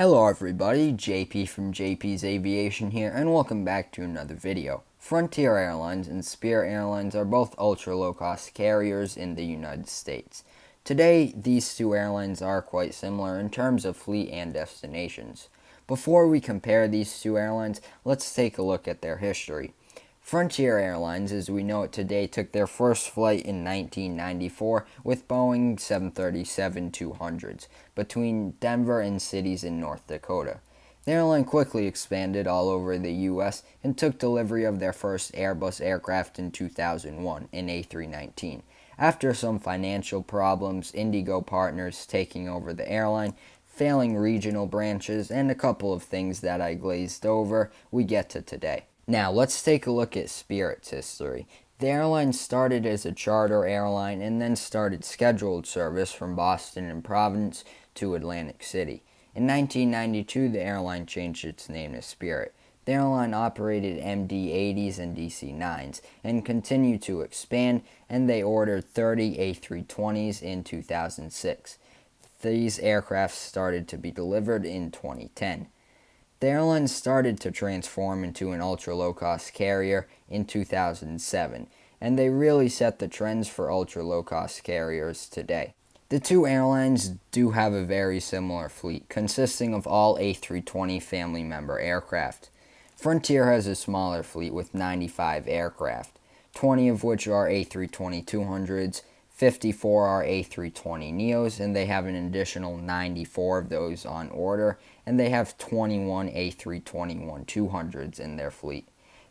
Hello everybody, JP from JP's Aviation here, and welcome back to another video. Frontier Airlines and Spirit Airlines are both ultra-low-cost carriers in the United States. Today, these two airlines are quite similar in terms of fleet and destinations. Before we compare these two airlines, let's take a look at their history. Frontier Airlines, as we know it today, took their first flight in 1994 with Boeing 737-200s between Denver and cities in North Dakota. The airline quickly expanded all over the U.S. and took delivery of their first Airbus aircraft in 2001, an A319. After some financial problems, Indigo partners taking over the airline, failing regional branches, and a couple of things that I glazed over, we get to today. Now, let's take a look at Spirit's history. The airline started as a charter airline and then started scheduled service from Boston and Providence to Atlantic City. In 1992, the airline changed its name to Spirit. The airline operated MD-80s and DC-9s and continued to expand, and they ordered 30 A320s in 2006. These aircraft started to be delivered in 2010. The airline started to transform into an ultra-low-cost carrier in 2007, and they really set the trends for ultra-low-cost carriers today. The two airlines do have a very similar fleet, consisting of all A320 family member aircraft. Frontier has a smaller fleet with 95 aircraft, 20 of which are A320-200s, 54 are A320neos, and they have an additional 94 of those on order, and they have 21 A321-200s in their fleet.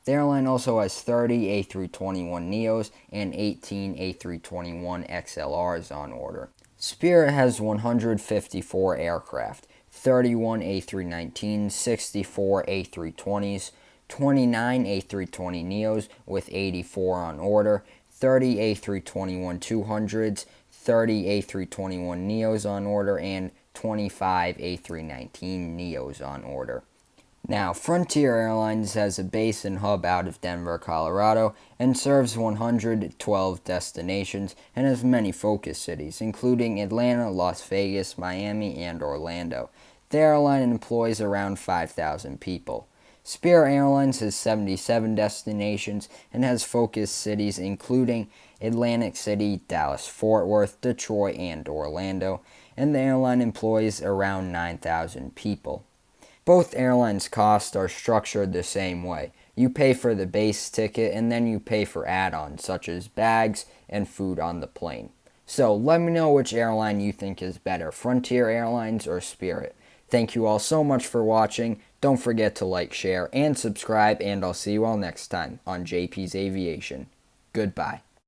The airline also has 30 A321neos and 18 A321XLRs on order. Spirit has 154 aircraft, 31 A319s, 64 A320s, 29 A320neos with 84 on order, 30 A321-200s, 30 A321neos on order, and 25 A319neos on order. Now, Frontier Airlines has a base and hub out of Denver, Colorado, and serves 112 destinations and has many focus cities, including Atlanta, Las Vegas, Miami, and Orlando. The airline employs around 5,000 people. Spirit Airlines has 77 destinations and has focus cities including Atlantic City, Dallas-Fort Worth, Detroit, and Orlando, and the airline employs around 9,000 people. Both airlines' costs are structured the same way. You pay for the base ticket and then you pay for add-ons such as bags and food on the plane. So let me know which airline you think is better, Frontier Airlines or Spirit. Thank you all so much for watching. Don't forget to like, share, and subscribe, and I'll see you all next time on JP's Aviation. Goodbye.